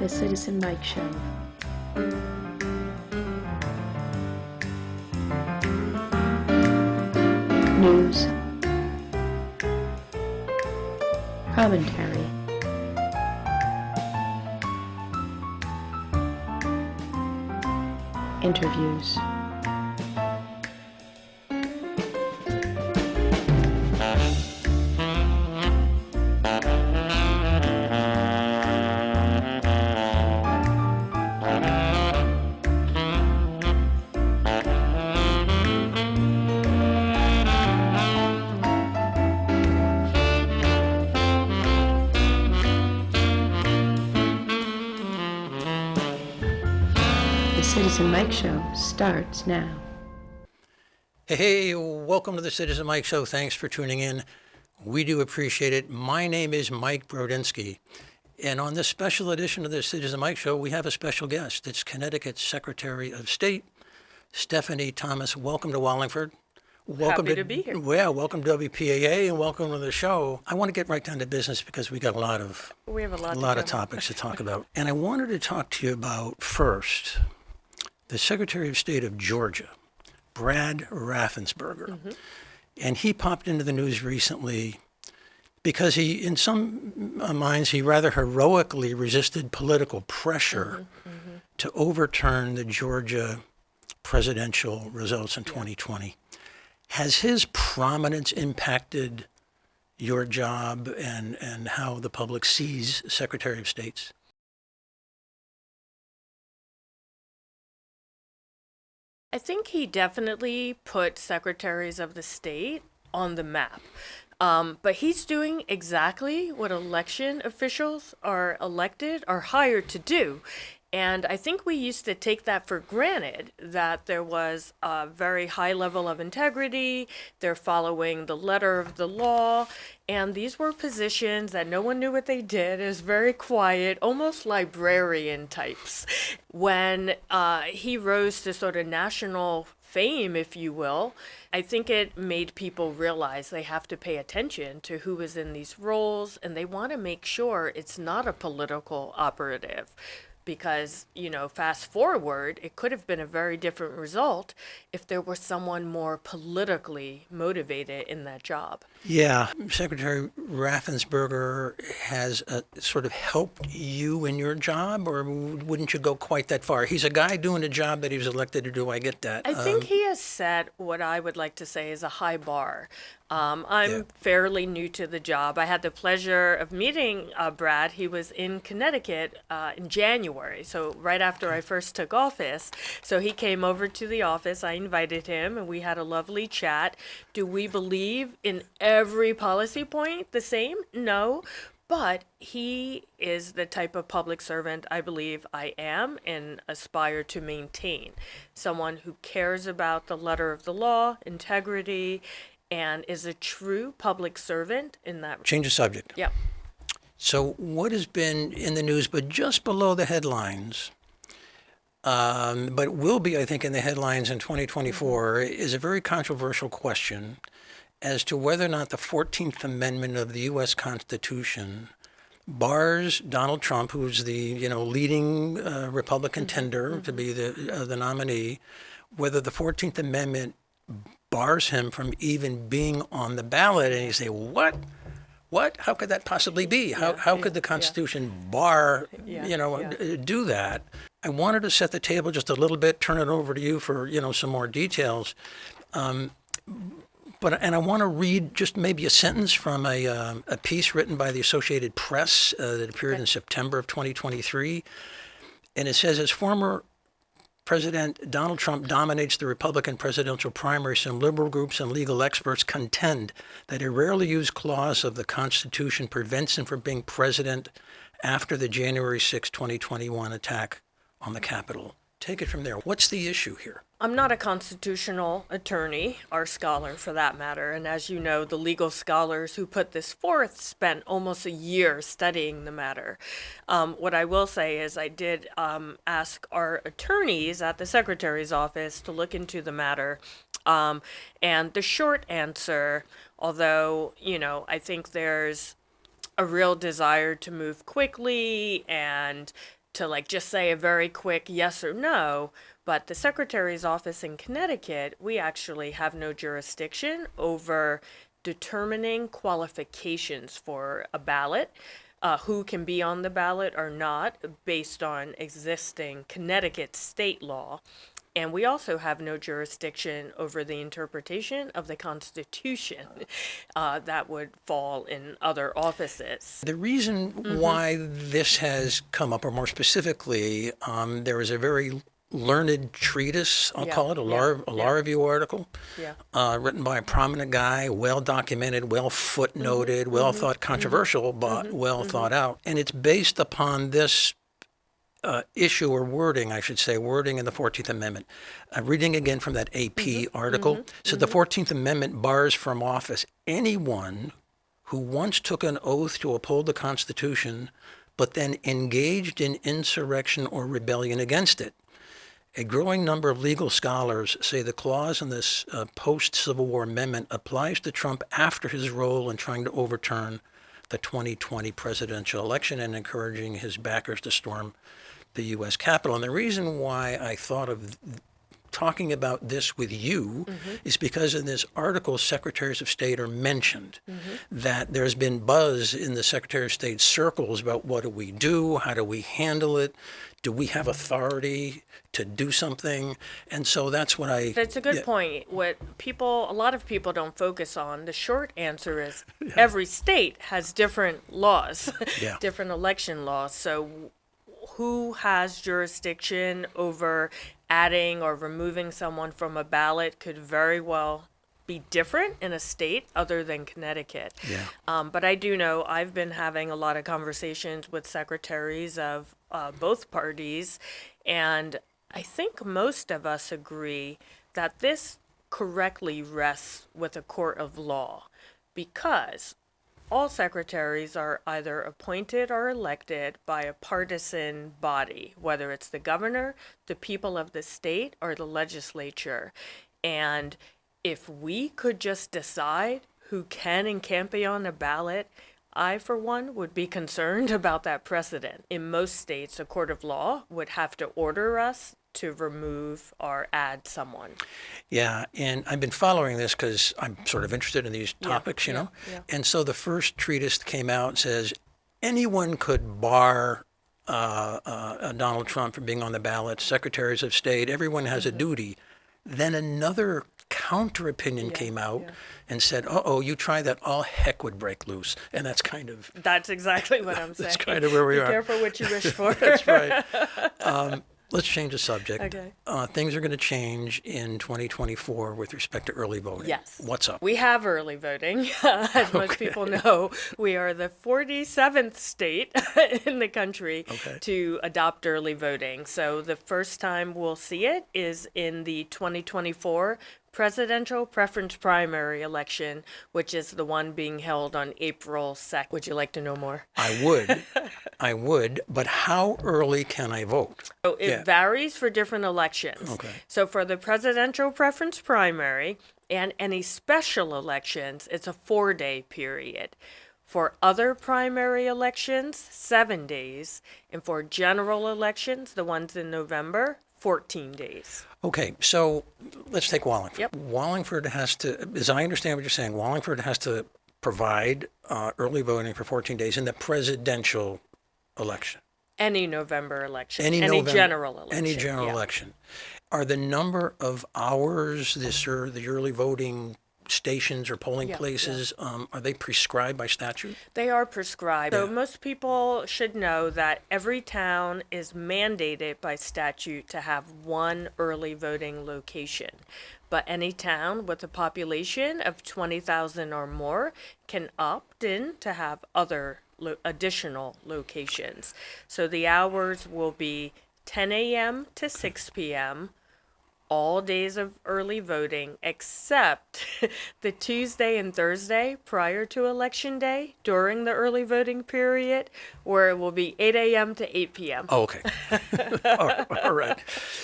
The Citizen Mike Show. News. Commentary. Interviews. Citizen Mike Show starts now. Hey, welcome to the Citizen Mike Show. Thanks for tuning in. We do appreciate it. My name is Mike Brodinski, and on this special edition of the Citizen Mike Show, we have a special guest. It's Connecticut's Secretary of State, Stephanie Thomas. Welcome to Wallingford. Welcome Happy to be here. Yeah, welcome to WPAA and welcome to the show. I want to get right down to business because we got a lot of topics to talk about. And I wanted to talk to you about first the Secretary of State of Georgia, Brad Raffensperger. Mm-hmm. And he popped into the news recently because he, in some minds, he rather heroically resisted political pressure to overturn the Georgia presidential results in 2020. Has his prominence impacted your job and how the public sees Secretary of States? I think he definitely put secretaries of the state on the map. But he's doing exactly what election officials are hired to do. And I think we used to take that for granted, that there was a very high level of integrity, they're following the letter of the law, and these were positions that no one knew what they did. It was very quiet, almost librarian types. When he rose to sort of national fame, if you will, I think it made people realize they have to pay attention to who is in these roles, and they want to make sure it's not a political operative. Because, fast forward, it could have been a very different result if there were someone more politically motivated in that job. Yeah, Secretary Raffensperger has sort of helped you in your job, or wouldn't you go quite that far? He's a guy doing a job that he was elected to do. I get that. I think he has set what I would like to say is a high bar. I'm fairly new to the job. I had the pleasure of meeting Brad. He was in Connecticut in January, so right after I first took office. So he came over to the office. I invited him, and we had a lovely chat. Do we believe in every policy point the same? No. But he is the type of public servant I believe I am and aspire to maintain. Someone who cares about the letter of the law, integrity, and is a true public servant in that. Change the subject. Yeah. So what has been in the news, but just below the headlines, but will be, I think, in the headlines in 2024, is a very controversial question as to whether or not the 14th Amendment of the U.S. Constitution bars Donald Trump, who's the leading Republican tender to be the nominee, whether the 14th Amendment bars him from even being on the ballot. And you say, what? How could that possibly be? How could the Constitution bar, do that? I wanted to set the table just a little bit, turn it over to you for, some more details. But I want to read just maybe a sentence from a piece written by the Associated Press that appeared in September of 2023. And it says, as former President Donald Trump dominates the Republican presidential primary, some liberal groups and legal experts contend that a rarely used clause of the Constitution prevents him from being president after the January 6, 2021 attack on the Capitol. Take it from there. What's the issue here? I'm not a constitutional attorney or scholar for that matter. And as you know, the legal scholars who put this forth spent almost a year studying the matter. What I will say is I did ask our attorneys at the Secretary's office to look into the matter. And the short answer, although, I think there's a real desire to move quickly and to like just say a very quick yes or no. But the Secretary's office in Connecticut, we actually have no jurisdiction over determining qualifications for a ballot, who can be on the ballot or not, based on existing Connecticut state law. And we also have no jurisdiction over the interpretation of the Constitution that would fall in other offices. The reason why this has come up, or more specifically, there is a very learned treatise, I'll call it, a law review article, written by a prominent guy, well documented, well footnoted, well thought, controversial, but well thought out. And it's based upon this issue or wording, I should say, wording in the 14th Amendment. Reading again from that AP article. So the 14th Amendment bars from office anyone who once took an oath to uphold the Constitution, but then engaged in insurrection or rebellion against it. A growing number of legal scholars say the clause in this post-Civil War amendment applies to Trump after his role in trying to overturn the 2020 presidential election and encouraging his backers to storm the U.S. Capitol. And the reason why I thought of talking about this with you is because in this article, secretaries of state are mentioned, that there's been buzz in the Secretary of State circles about what do we do, how do we handle it, do we have authority to do something? And so that's what That's a good point. What a lot of people don't focus on, the short answer is every state has different laws, different election laws. So who has jurisdiction over adding or removing someone from a ballot could very well be different in a state other than Connecticut. But I do know I've been having a lot of conversations with secretaries of both parties, and I think most of us agree that this correctly rests with a court of law, because all secretaries are either appointed or elected by a partisan body, whether it's the governor, the people of the state, or the legislature. And if we could just decide who can and can't be on a ballot, I, for one, would be concerned about that precedent. In most states, a court of law would have to order us to remove or add someone. Yeah, and I've been following this because I'm sort of interested in these topics, you know. And so the first treatise came out and says anyone could bar Donald Trump from being on the ballot, secretaries of state, everyone has a duty. Then another counter opinion came out and said, you try that, all heck would break loose. And that's kind of... That's exactly what I'm saying. That's kind of where we are. Be careful what you wish for. That's right. Let's change the subject. Okay. Things are going to change in 2024 with respect to early voting. Yes. What's up? We have early voting. As most people know, we are the 47th state in the country to adopt early voting. So the first time we'll see it is in the 2024 presidential preference primary election, which is the one being held on April 2nd. Would you like to know more? I would, but how early can I vote? So it varies for different elections. Okay. So for the presidential preference primary and any special elections, it's a 4-day period. For other primary elections, 7 days. And for general elections, the ones in November, 14 days. Okay, so let's take Wallingford. Yep. Wallingford has to, as I understand what you're saying, Wallingford has to provide early voting for 14 days in the presidential election. Any November election. Any general election. Any general election. Are the number of hours the early voting stations or polling places, are they prescribed by statute? They are prescribed. So most people should know that every town is mandated by statute to have one early voting location. But any town with a population of 20,000 or more can opt in to have other additional locations. So the hours will be 10 a.m. to 6 p.m., all days of early voting except the Tuesday and Thursday prior to Election Day during the early voting period, where it will be 8 a.m. to 8 p.m. Oh, okay. All right.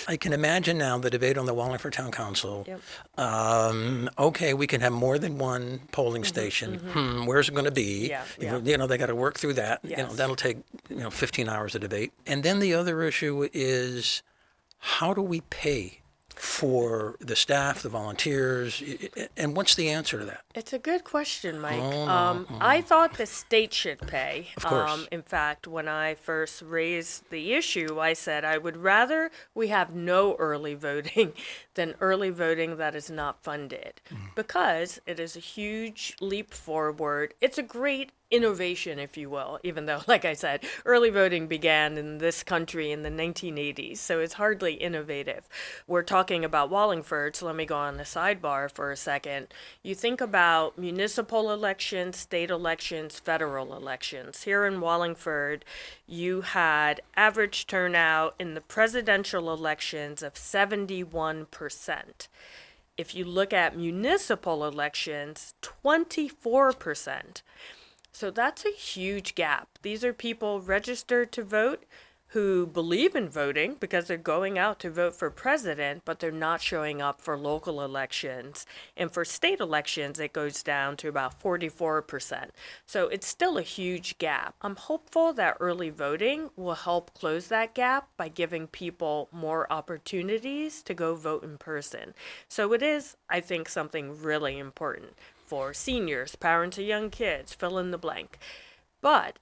I can imagine now the debate on the Wallingford Town Council. Yep. Okay, we can have more than one polling station. Where's it going to be? Yeah, They got to work through that. Yes. That'll take 15 hours of debate. And then the other issue is, how do we pay for the staff, the volunteers, and what's the answer to that? It's a good question, Mike. Oh, I thought the state should pay. Of course. In fact, when I first raised the issue, I said I would rather we have no early voting than early voting that is not funded, because it is a huge leap forward. It's a great innovation, if you will, even though, like I said, early voting began in this country in the 1980s, so it's hardly innovative. We're talking about Wallingford, so let me go on the sidebar for a second. You think about municipal elections, state elections, federal elections. Here in Wallingford, you had average turnout in the presidential elections of 71%. If you look at municipal elections, 24%. So that's a huge gap. These are people registered to vote who believe in voting because they're going out to vote for president, but they're not showing up for local elections. And for state elections, it goes down to about 44%. So it's still a huge gap. I'm hopeful that early voting will help close that gap by giving people more opportunities to go vote in person. So it is, I think, something really important for seniors, parents of young kids, fill in the blank. But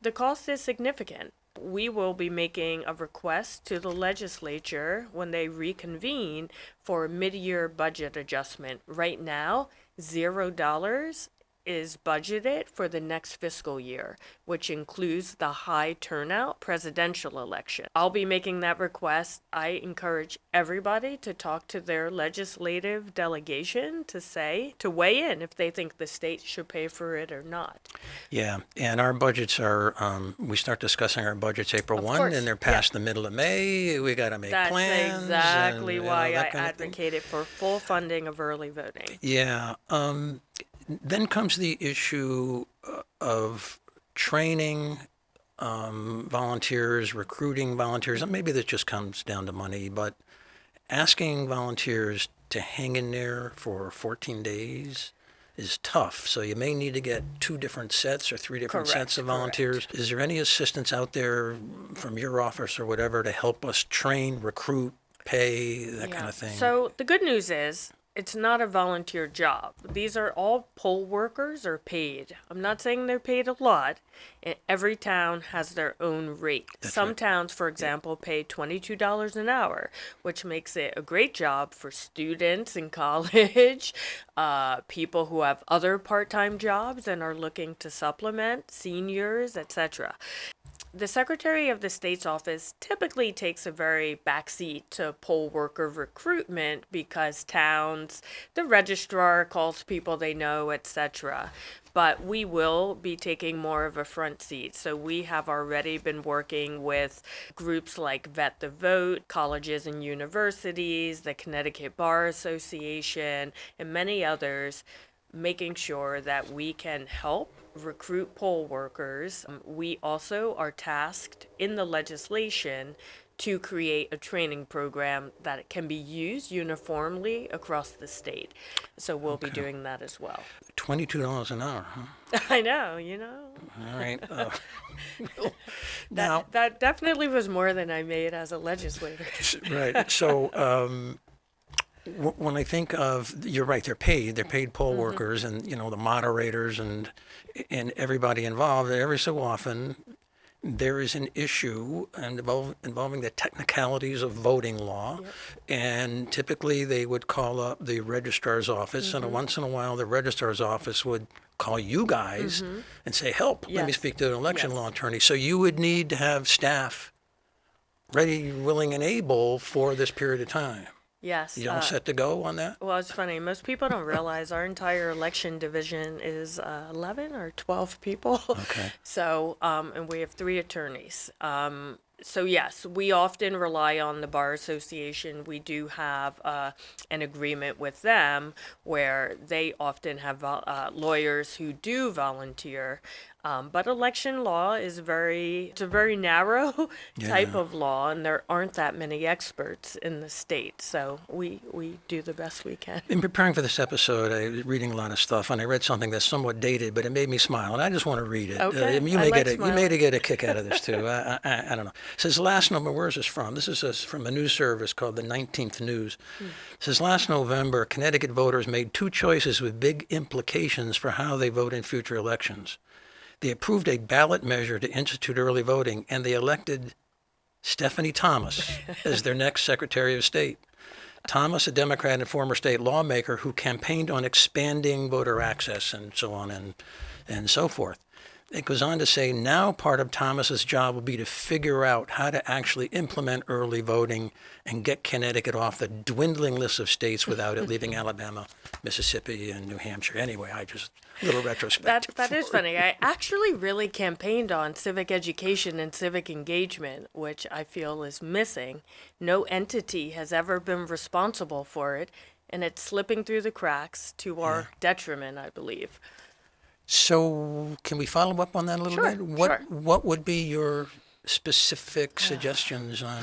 the cost is significant. We will be making a request to the legislature when they reconvene for a mid-year budget adjustment. Right now, $0 is budgeted for the next fiscal year, which includes the high turnout presidential election. I'll be making that request. I encourage everybody to talk to their legislative delegation to weigh in if they think the state should pay for it or not. Yeah, and our budgets are, we start discussing our budgets April 1, and they're past the middle of May. We got to make plans. That's exactly why I that kind of thing. advocated for full funding of early voting. Yeah. Then comes the issue of training volunteers, recruiting volunteers. And maybe that just comes down to money, but asking volunteers to hang in there for 14 days is tough. So you may need to get 2 different sets or 3 different sets of volunteers. Correct. Is there any assistance out there from your office or whatever to help us train, recruit, pay, that kind of thing? So the good news is, it's not a volunteer job. These are all poll workers are paid. I'm not saying they're paid a lot. And every town has their own rate. Some towns, for example, pay $22 an hour, which makes it a great job for students in college, people who have other part-time jobs and are looking to supplement, seniors, etc. The Secretary of the State's office typically takes a very backseat to poll worker recruitment because towns, the registrar calls people they know, etc. But we will be taking more of a front seat. So we have already been working with groups like Vet the Vote, colleges and universities, the Connecticut Bar Association, and many others, making sure that we can help recruit poll workers. We also are tasked in the legislation to create a training program that can be used uniformly across the state. So we'll be doing that as well. $22 an hour, huh? I know, you know. All right. Now, that definitely was more than I made as a legislator. Right. So when I think of, you're right, they're paid poll workers, and the moderators and everybody involved. Every so often, there is an issue involving the technicalities of voting law, and typically they would call up the registrar's office, and once in a while the registrar's office would call you guys and say, help, let me speak to an election law attorney. So you would need to have staff ready, willing, and able for this period of time. Yes. You all set to go on that? Well, it's funny. Most people don't realize our entire election division is 11 or 12 people. Okay. So, and we have 3 attorneys. So yes, we often rely on the Bar Association. We do have an agreement with them where they often have lawyers who do volunteer. But election law is it's a very narrow type Yeah. of law, and there aren't that many experts in the state. So we do the best we can. In preparing for this episode, I was reading a lot of stuff, and I read something that's somewhat dated, but it made me smile, and I just want to read it. Okay, You I may like get you smiling. may get a kick out of this too. I don't know. It says last November. Where is this from? This is from a news service called the 19th News. It says last November, Connecticut voters made two choices with big implications for how they vote in future elections. They approved a ballot measure to institute early voting, and they elected Stephanie Thomas as their next Secretary of State. Thomas, a Democrat and former state lawmaker who campaigned on expanding voter access and so on and so forth. It goes on to say, now part of Thomas's job will be to figure out how to actually implement early voting and get Connecticut off the dwindling list of states without it leaving Alabama, Mississippi, and New Hampshire. Anyway, a little retrospective. That is funny. I actually really campaigned on civic education and civic engagement, which I feel is missing. No entity has ever been responsible for it, and it's slipping through the cracks to our detriment, I believe. So can we follow up on that a little Sure, bit? sure. What would be your specific suggestions on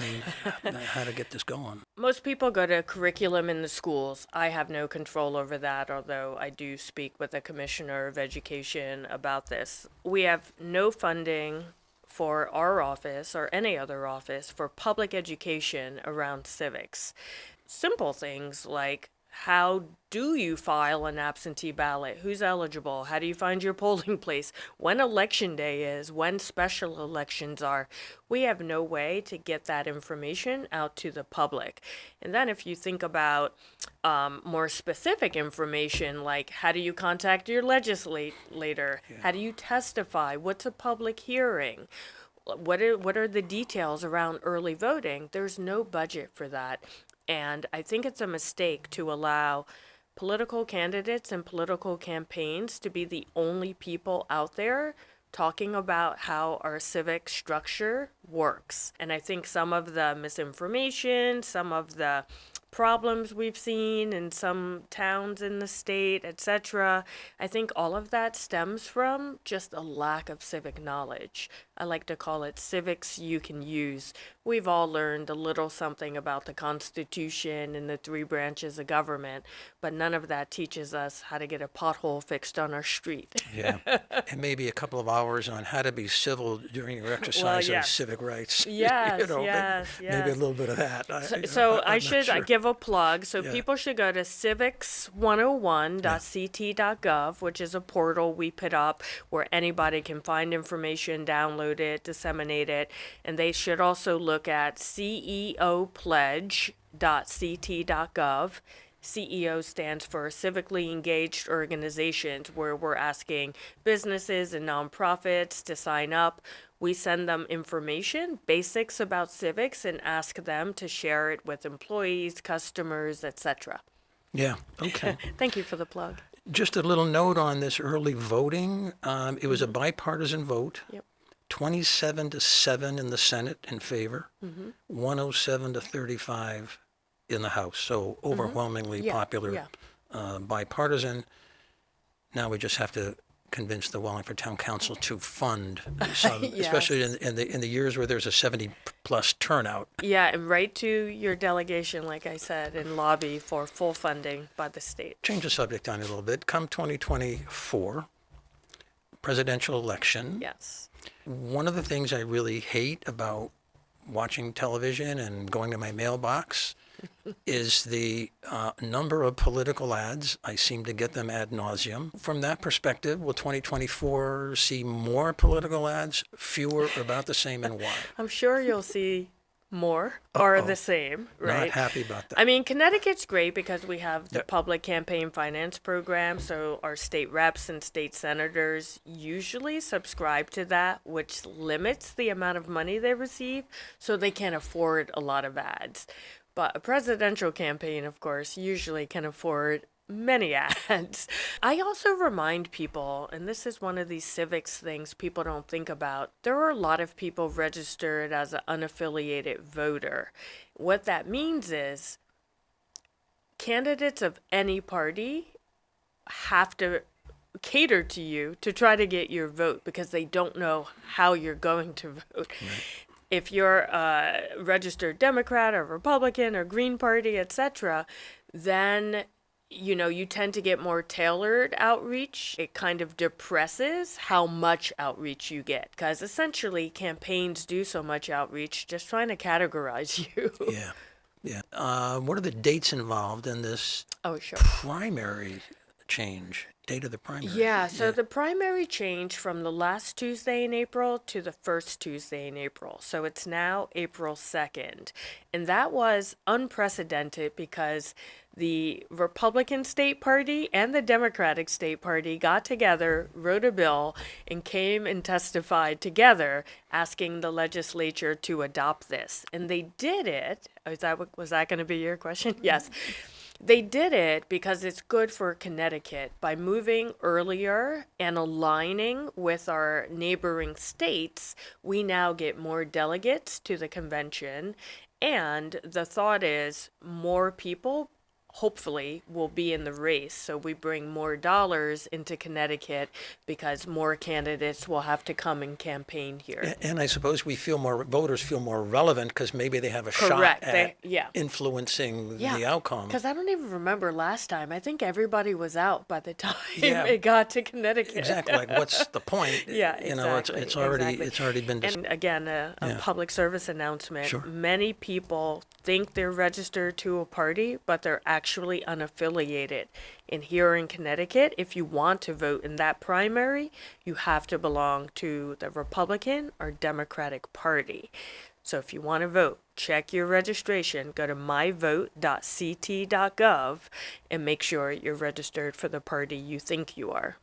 how to get this going? Most people go to curriculum in the schools. I have no control over that, although I do speak with the Commissioner of Education about this. We have no funding for our office or any other office for public education around civics. Simple things like, how do you file an absentee ballot? Who's eligible? How do you find your polling place? When election day is, when special elections are. We have no way to get that information out to the public. And then if you think about more specific information, like how do you contact your legislator? How do you testify? What's a public hearing? What are the details around early voting? There's no budget for that. And I think it's a mistake to allow political candidates and political campaigns to be the only people out there talking about how our civic structure works. And I think some of the misinformation, some of the problems we've seen in some towns in the state, etc., I think all of that stems from just a lack of civic knowledge. I like to call it civics you can use. We've all learned a little something about the Constitution and the three branches of government, but none of that teaches us how to get a pothole fixed on our street. Yeah, and maybe a couple of hours on how to be civil during your exercise yes. of civic rights. Yes, yes. yes. Maybe a little bit of that. So I'm I not should sure. give a plug. So Yeah. people should go to civics101.ct.gov, which is a portal we put up where anybody can find information, download it, disseminate it. And they should also look at ceopledge.ct.gov. CEO stands for Civically Engaged Organizations, where we're asking businesses and nonprofits to sign up. We send them information, basics about civics, and ask them to share it with employees, customers, etc. Yeah, okay. Thank you for the plug. Just a little note on this early voting. It was a bipartisan vote. Yep. 27-7 in the Senate in favor, 107-35 in the House. So overwhelmingly popular, bipartisan. Now we just have to convince the Wallingford Town Council to fund some, especially in the years where there's a 70+ turnout. Yeah, and write to your delegation, like I said, and lobby for full funding by the state. Change the subject on it a little bit. Come 2024, presidential election. Yes. One of the things I really hate about watching television and going to my mailbox is the number of political ads. I seem to get them ad nauseum. From that perspective, will 2024 see more political ads, fewer, or about the same, and why? I'm sure you'll see more or the same, right? Not happy about that. I mean, Connecticut's great because we have the public campaign finance program, so our state reps and state senators usually subscribe to that, which limits the amount of money they receive, so they can't afford a lot of ads. But a presidential campaign, of course, usually can afford many ads. I also remind people, and this is one of these civics things people don't think about, there are a lot of people registered as an unaffiliated voter. What that means is candidates of any party have to cater to you to try to get your vote because they don't know how you're going to vote. Right. If you're a registered Democrat or Republican or Green Party, etc., then you tend to get more tailored outreach. It kind of depresses how much outreach you get because essentially campaigns do so much outreach just trying to categorize you. Yeah. Yeah. What are the dates involved in this sure. primary change? Date of the primary? Yeah, so the primary changed from the last Tuesday in April to the first Tuesday in April. So it's now April 2nd. And that was unprecedented because the Republican State Party and the Democratic State Party got together, wrote a bill, and came and testified together asking the legislature to adopt this. And they did it. Was that going to be your question? Yes. They did it because it's good for Connecticut. By moving earlier and aligning with our neighboring states, we now get more delegates to the convention. And the thought is more people hopefully will be in the race. So we bring more dollars into Connecticut because more candidates will have to come and campaign here. And I suppose voters feel more relevant because maybe they have a Correct. shot at influencing the outcome. Because I don't even remember last time. I think everybody was out by the time it got to Connecticut. Exactly. Like, what's the point? Yeah, exactly. It's already been decided. And again, a public service announcement. Sure. Many people think they're registered to a party, but they're actually unaffiliated. And here in Connecticut, if you want to vote in that primary, you have to belong to the Republican or Democratic Party. So if you want to vote, check your registration, go to myvote.ct.gov, and make sure you're registered for the party you think you are.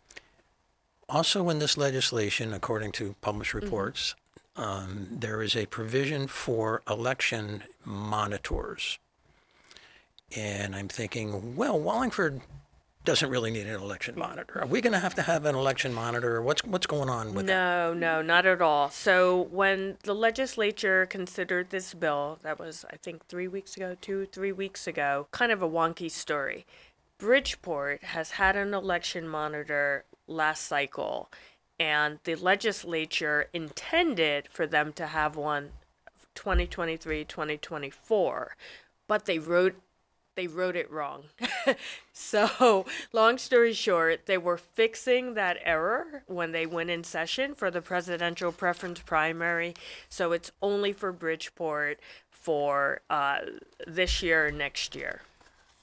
Also in this legislation, according to published reports, there is a provision for election monitors. And I'm thinking, well, Wallingford doesn't really need an election monitor. Are we going to have an election monitor? What's going on with that? No, not at all. So when the legislature considered this bill, that was, I think, 3 weeks ago, 3 weeks ago, kind of a wonky story. Bridgeport has had an election monitor last cycle, and the legislature intended for them to have one 2023, 2024, but they wrote it wrong. So, long story short, they were fixing that error when they went in session for the presidential preference primary. So it's only for Bridgeport for this year and next year.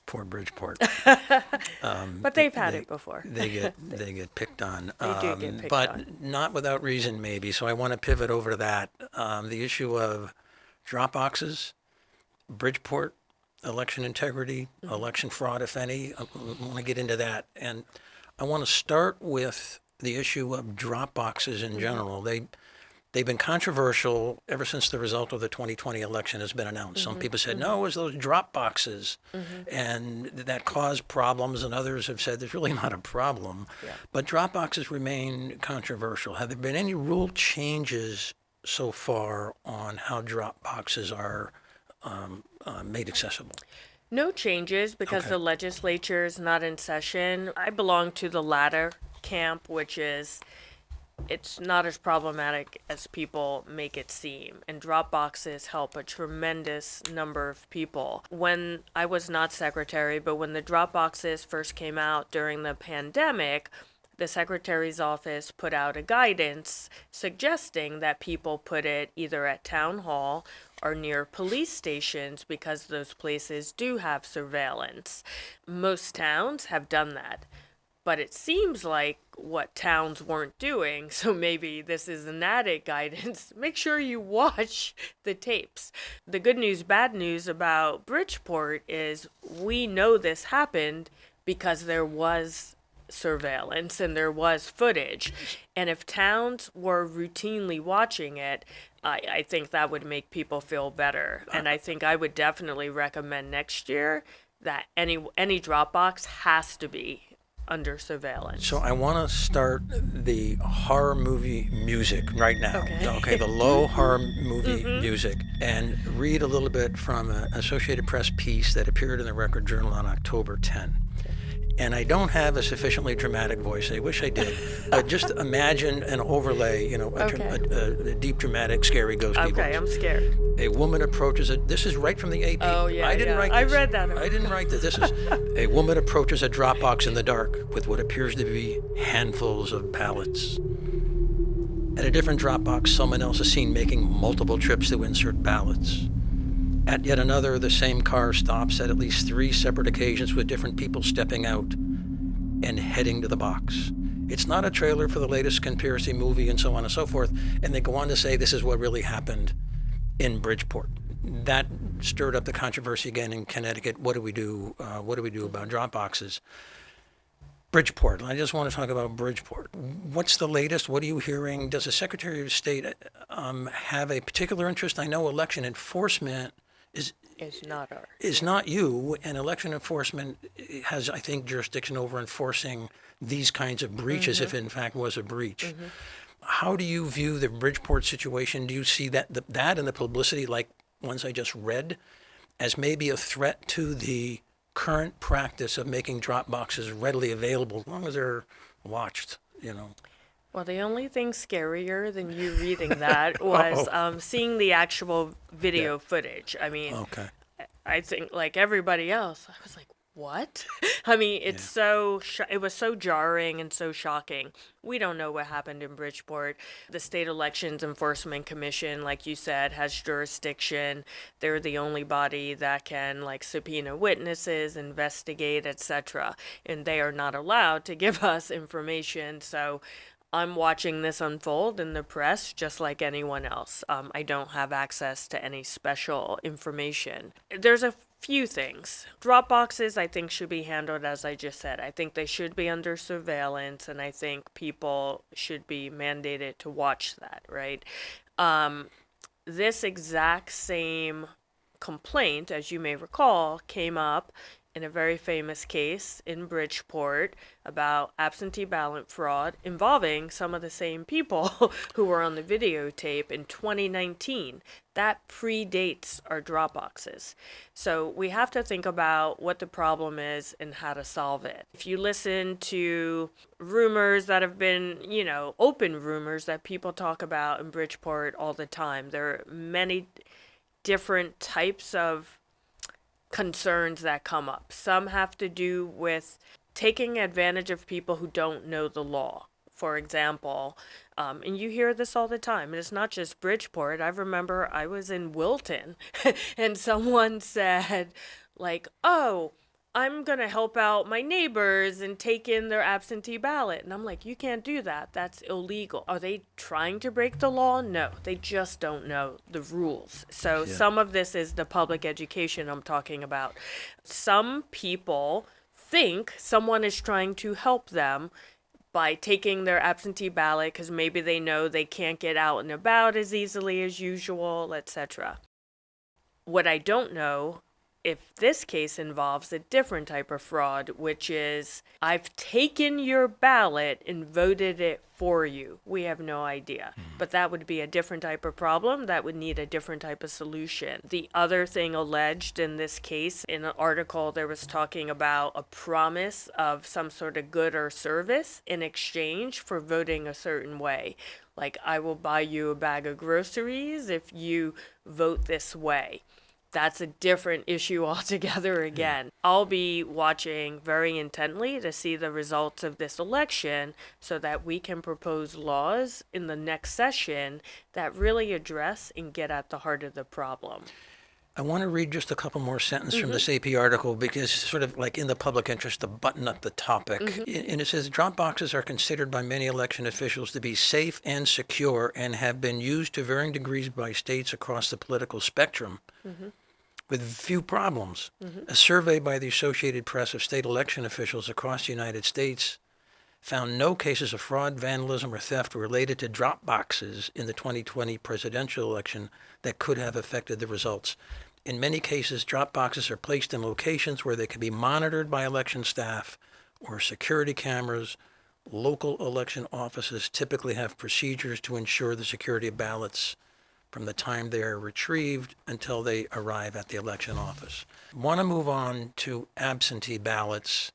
Poor Bridgeport. But they've had it before. They get picked on. They do get picked but on. not without reason, maybe. So I want to pivot over to that. The issue of drop boxes, Bridgeport, election integrity, election fraud, if any. I want to get into that. And I want to start with the issue of drop boxes in general. They've been controversial ever since the result of the 2020 election has been announced. Some people said, no, it was those drop boxes, and that caused problems, and others have said there's really not a problem. Yeah. But drop boxes remain controversial. Have there been any rule changes so far on how drop boxes are made accessible? No changes because the legislature is not in session. I belong to the latter camp, which is it's not as problematic as people make it seem. And drop boxes help a tremendous number of people. When I was not secretary, but when the drop boxes first came out during the pandemic, the secretary's office put out a guidance suggesting that people put it either at town hall or near police stations because those places do have surveillance. Most towns have done that. But it seems like what towns weren't doing, so maybe this is an added guidance. Make sure you watch the tapes. The good news, bad news about Bridgeport is we know this happened because there was surveillance and there was footage. And if towns were routinely watching it, I think that would make people feel better. And I think I would definitely recommend next year that any Dropbox has to be under surveillance. So I want to start the horror movie music right now. Okay. The low horror movie music, and read a little bit from an Associated Press piece that appeared in the Record Journal on October 10. And I don't have a sufficiently dramatic voice. I wish I did. But just imagine an overlay, a deep, dramatic, scary ghosty voice. Okay, I'm scared. A woman approaches this is right from the AP. Oh, yeah, I didn't write this. I read that. I didn't write this. This is a woman approaches a Dropbox in the dark with what appears to be handfuls of ballots. At a different Dropbox, someone else is seen making multiple trips to insert ballots. At yet another, the same car stops at least 3 separate occasions with different people stepping out and heading to the box. It's not a trailer for the latest conspiracy movie and so on and so forth. And they go on to say this is what really happened in Bridgeport. That stirred up the controversy again in Connecticut. What do we do? What do we do about Dropboxes? Bridgeport. I just want to talk about Bridgeport. What's the latest? What are you hearing? Does the Secretary of State have a particular interest? I know election enforcement is not you, and election enforcement has, I think, jurisdiction over enforcing these kinds of breaches if it in fact was a breach. How do you view the Bridgeport situation? Do you see that and the publicity like ones I just read as maybe a threat to the current practice of making Dropboxes readily available as long as they're watched, Well, the only thing scarier than you reading that was seeing the actual video footage. I mean, I think like everybody else, I was like, what? I mean, it's it was so jarring and so shocking. We don't know what happened in Bridgeport. The State Elections Enforcement Commission, like you said, has jurisdiction. They're the only body that can subpoena witnesses, investigate, etc. And they are not allowed to give us information. So I'm watching this unfold in the press just like anyone else. I don't have access to any special information. There's a few things. Dropboxes, I think, should be handled as I just said. I think they should be under surveillance, and I think people should be mandated to watch that, right? This exact same complaint, as you may recall, came up in a very famous case in Bridgeport about absentee ballot fraud involving some of the same people who were on the videotape in 2019. That predates our Dropboxes. So we have to think about what the problem is and how to solve it. If you listen to rumors that have been, open rumors that people talk about in Bridgeport all the time, there are many different types of concerns that come up. Some have to do with taking advantage of people who don't know the law. For example, and you hear this all the time, and it's not just Bridgeport. I remember I was in Wilton and someone said oh, I'm going to help out my neighbors and take in their absentee ballot. And I'm like, you can't do that. That's illegal. Are they trying to break the law? No, they just don't know the rules. So some of this is the public education I'm talking about. Some people think someone is trying to help them by taking their absentee ballot because maybe they know they can't get out and about as easily as usual, etc. What I don't know if this case involves a different type of fraud, which is I've taken your ballot and voted it for you. We have no idea. But that would be a different type of problem. That would need a different type of solution. The other thing alleged in this case, in an article, there was talking about a promise of some sort of good or service in exchange for voting a certain way. Like, I will buy you a bag of groceries if you vote this way. That's a different issue altogether again. I'll be watching very intently to see the results of this election so that we can propose laws in the next session that really address and get at the heart of the problem. I want to read just a couple more sentences from this AP article because it's sort of like in the public interest to button up the topic. And it says, Dropboxes are considered by many election officials to be safe and secure and have been used to varying degrees by states across the political spectrum. With few problems. A survey by the Associated Press of state election officials across the United States found no cases of fraud, vandalism, or theft related to Dropboxes in the 2020 presidential election that could have affected the results. In many cases, drop boxes are placed in locations where they can be monitored by election staff or security cameras. Local election offices typically have procedures to ensure the security of ballots from the time they are retrieved until they arrive at the election office. I want to move on to absentee ballots,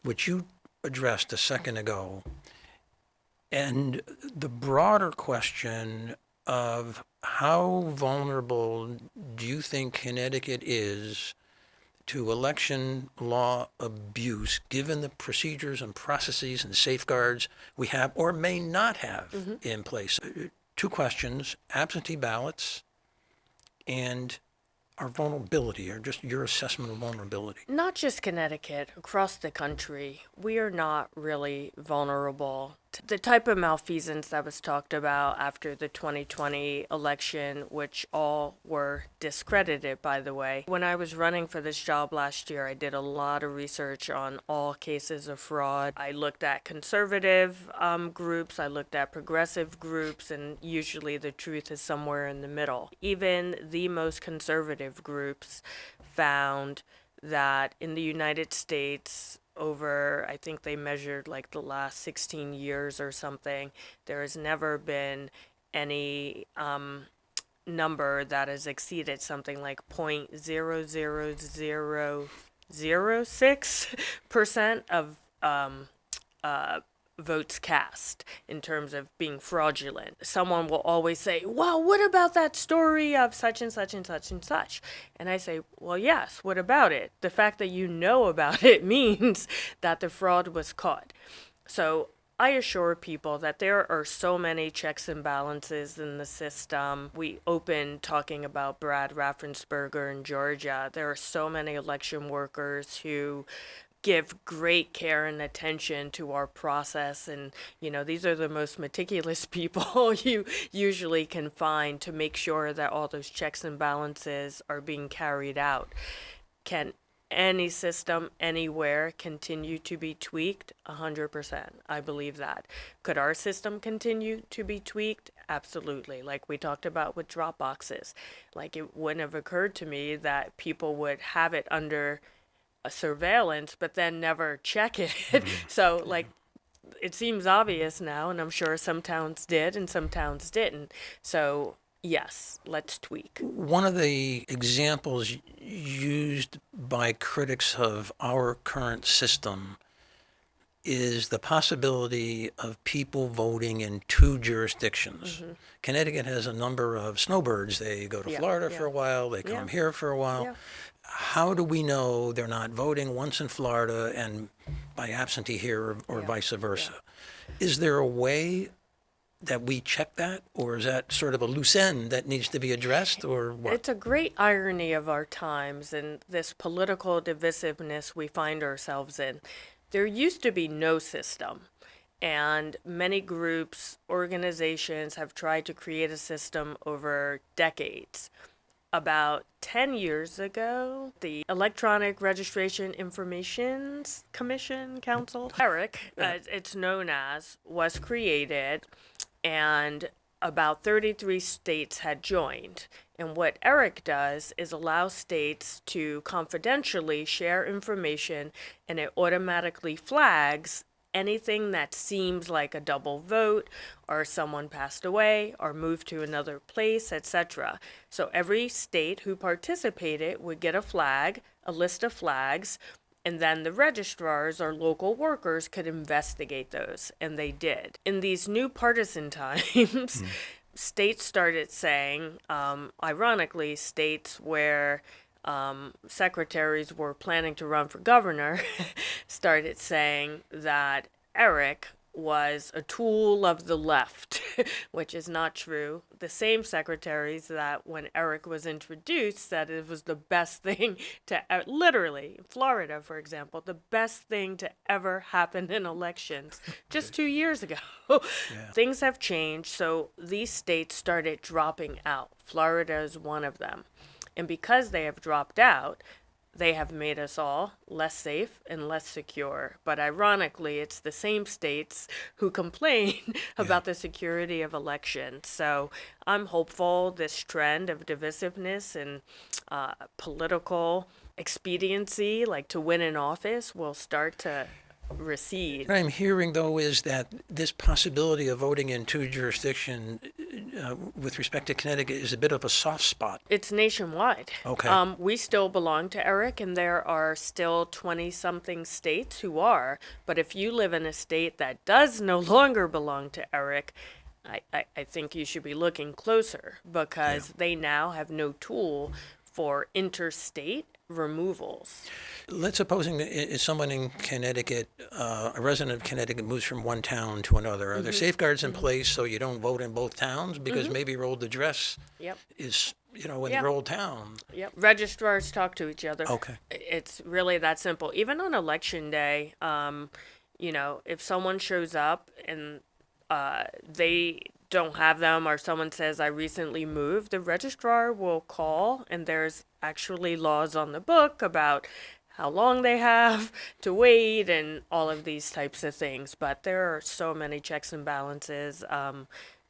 which you addressed a second ago, and the broader question of how vulnerable do you think Connecticut is to election law abuse, given the procedures and processes and safeguards we have or may not have in place? Two questions: absentee ballots and our vulnerability, or just your assessment of vulnerability. Not just Connecticut, across the country, we are not really vulnerable to the type of malfeasance that was talked about after the 2020 election, which all were discredited, by the way. When I was running for this job last year, I did a lot of research on all cases of fraud. I looked at conservative groups, I looked at progressive groups, and usually the truth is somewhere in the middle. Even the most conservative groups found that in the United States, over, I think they measured like the last 16 years or something, there has never been any number that has exceeded something like 0.00006% of votes cast in terms of being fraudulent. Someone will always say, well, what about that story of such and such and such and such? And I say, well, yes, what about it? The fact that you know about it means that the fraud was caught. So I assure people that there are so many checks and balances in the system. We opened talking about Brad Raffensperger in Georgia. There are so many election workers who give great care and attention to our process, and these are the most meticulous people you usually can find to make sure that all those checks and balances are being carried out. Can any system anywhere continue to be tweaked? 100%. I believe that. Could our system continue to be tweaked? Absolutely. Like we talked about with drop boxes. Like, it wouldn't have occurred to me that people would have it under a surveillance, but then never check it. So, it seems obvious now, and I'm sure some towns did and some towns didn't. So, yes, let's tweak. One of the examples used by critics of our current system is the possibility of people voting in two jurisdictions. Connecticut has a number of snowbirds. They go to Florida for a while, they come here for a while. Yeah. How do we know they're not voting once in Florida and by absentee here or vice versa? Is there a way that we check that, or is that sort of a loose end that needs to be addressed, or what? It's a great irony of our times and this political divisiveness we find ourselves in. There used to be no system, and many groups, organizations have tried to create a system over decades. About 10 years ago, the Electronic Registration Information Commission Council, ERIC, as it's known as, was created, and about 33 states had joined. And what ERIC does is allow states to confidentially share information, and it automatically flags anything that seems like a double vote, or someone passed away or moved to another place, etc. So every state who participated would get a flag, a list of flags, and then the registrars or local workers could investigate those, and they did. In these new partisan times, states started saying, ironically, states where secretaries were planning to run for governor started saying that ERIC was a tool of the left, which is not true. The same secretaries that when ERIC was introduced said it was the best thing to, literally, Florida, for example, the best thing to ever happen in elections just 2 years ago. Things have changed, so these states started dropping out. Florida is one of them. And because they have dropped out, they have made us all less safe and less secure. But ironically, it's the same states who complain about the security of elections. So I'm hopeful this trend of divisiveness and political expediency, like to win an office, will start to recede. What I'm hearing, though, is that this possibility of voting in two jurisdictions with respect to Connecticut is a bit of a soft spot. It's nationwide. Okay. We still belong to Eric, and there are still 20-something states who are. But if you live in a state that does no longer belong to Eric, I think you should be looking closer because they now have no tool for interstate removals. Let's supposing that someone in Connecticut, a resident of Connecticut, moves from one town to another. Are there safeguards in place so you don't vote in both towns? Because maybe your old address is, in your old town. Yep. Registrars talk to each other. Okay. It's really that simple. Even on election day, if someone shows up and they don't have them or someone says I recently moved, the registrar will call, and there's actually laws on the book about how long they have to wait and all of these types of things. But there are so many checks and balances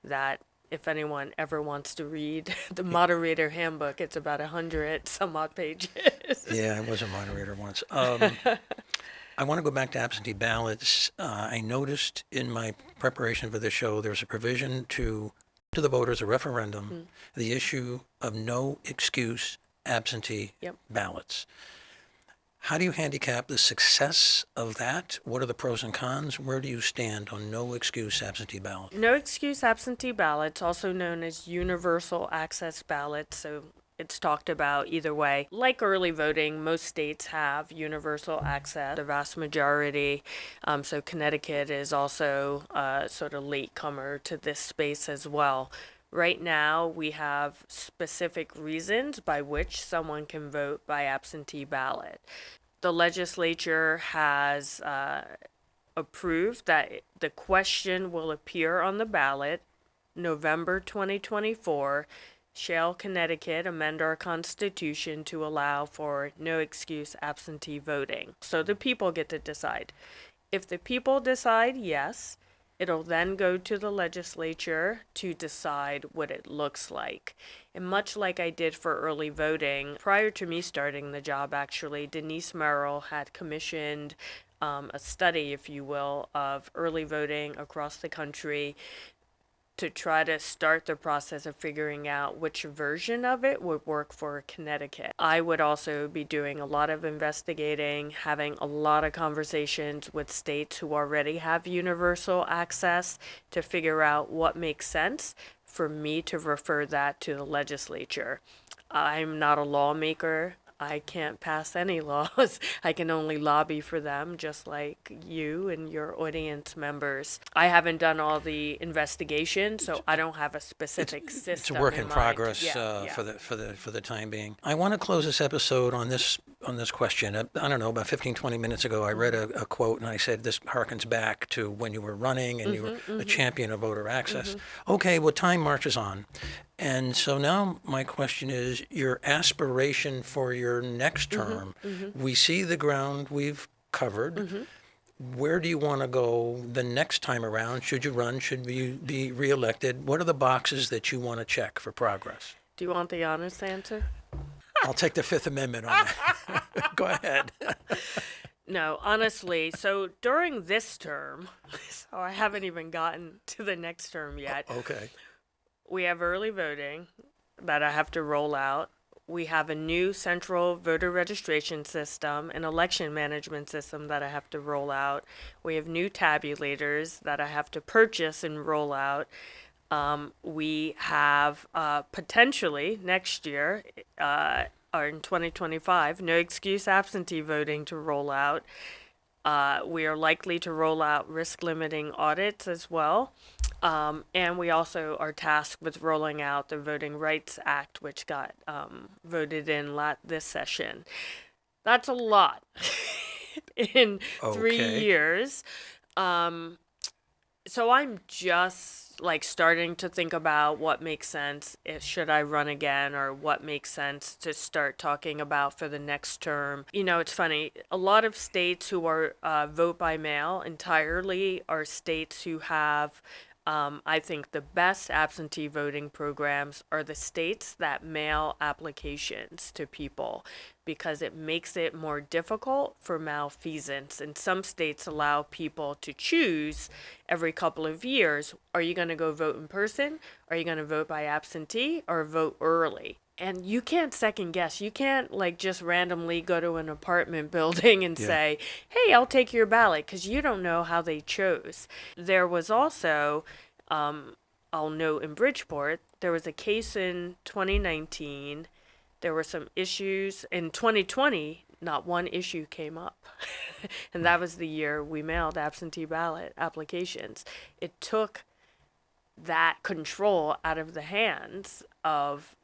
that if anyone ever wants to read the moderator handbook, it's about 100 some odd pages. Yeah, I was a moderator once. I want to go back to absentee ballots. I noticed in my preparation for the show there's a provision to the voters, a referendum, the issue of no excuse absentee ballots. How do you handicap the success of that? What are the pros and cons? Where do you stand on no excuse absentee ballots? No excuse absentee ballots, also known as universal access ballots, so it's talked about either way. Like early voting, most states have universal access, the vast majority. So Connecticut is also sort of latecomer to this space as well. Right now, we have specific reasons by which someone can vote by absentee ballot. The legislature has approved that the question will appear on the ballot November 2024. Shall Connecticut amend our Constitution to allow for no excuse absentee voting? So the people get to decide. If the people decide yes, it'll then go to the legislature to decide what it looks like. And much like I did for early voting, prior to me starting the job, actually, Denise Merrill had commissioned a study, if you will, of early voting across the country to try to start the process of figuring out which version of it would work for Connecticut. I would also be doing a lot of investigating, having a lot of conversations with states who already have universal access to figure out what makes sense for me to refer that to the legislature. I'm not a lawmaker. I can't pass any laws. I can only lobby for them, just like you and your audience members. I haven't done all the investigation, so I don't have a specific system. It's a work in mind. progress for the time being. I want to close this episode on this question. I don't know, about 15, 20 minutes ago, I read a quote, and I said this harkens back to when you were running and you were a champion of voter access. Okay, well, time marches on. And so now my question is your aspiration for your next term. We see the ground we've covered. Where do you want to go the next time around? Should you run? Should you be reelected? What are the boxes that you want to check for progress? Do you want the honest answer? I'll take the Fifth Amendment on that. Go ahead. No, honestly, so during this term, so I haven't even gotten to the next term yet. Okay. We have early voting that I have to roll out. We have a new central voter registration system, an election management system that I have to roll out. We have new tabulators that I have to purchase and roll out. We have potentially next year, or in 2025, no excuse absentee voting to roll out. We are likely to roll out risk limiting audits as well. And we also are tasked with rolling out the Voting Rights Act, which got voted in this session. That's a lot in 3 years. So I'm just like starting to think about what makes sense. Should I run again, or what makes sense to start talking about for the next term? It's funny. A lot of states who are vote by mail entirely are states who have I think the best absentee voting programs are the states that mail applications to people, because it makes it more difficult for malfeasance. And some states allow people to choose every couple of years, are you going to go vote in person? Are you going to vote by absentee or vote early? And you can't second guess. You can't like just randomly go to an apartment building and say, hey, I'll take your ballot, because you don't know how they chose. There was also, I'll note in Bridgeport, there was a case in 2019. There were some issues in 2020. Not one issue came up. And that was the year we mailed absentee ballot applications. It took that control out of the hands of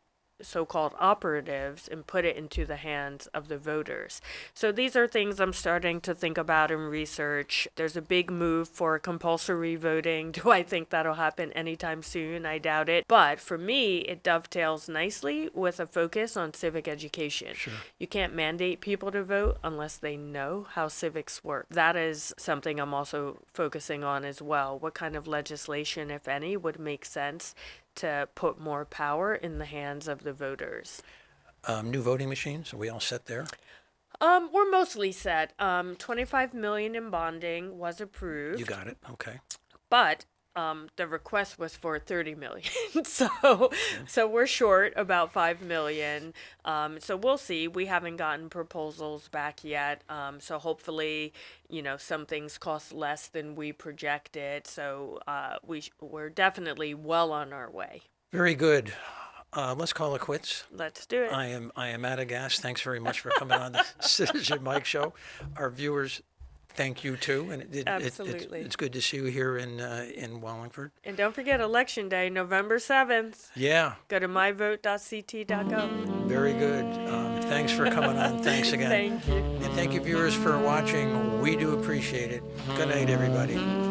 so-called operatives and put it into the hands of the voters. So these are things I'm starting to think about and research. There's a big move for compulsory voting. Do I think that'll happen anytime soon? I doubt it. But for me, it dovetails nicely with a focus on civic education. Sure. You can't mandate people to vote unless they know how civics work. That is something I'm also focusing on as well. What kind of legislation, if any, would make sense to put more power in the hands of the voters? New voting machines, are we all set there? We're mostly set. $25 million in bonding was approved. You got it, okay. But the request was for $30 million. So we're short about $5 million. So we'll see. We haven't gotten proposals back yet. So hopefully, some things cost less than we projected. So we're definitely well on our way. Very good. Let's call it quits. Let's do it. I am out of gas. Thanks very much for coming on the Citizen Mike Show. Our viewers, thank you too, and Absolutely. it's good to see you here in Wallingford. And don't forget Election Day, November 7th. Yeah. Go to myvote.ct.gov. Very good. Thanks for coming on. Thanks again. Thank you. And thank you, viewers, for watching. We do appreciate it. Good night, everybody.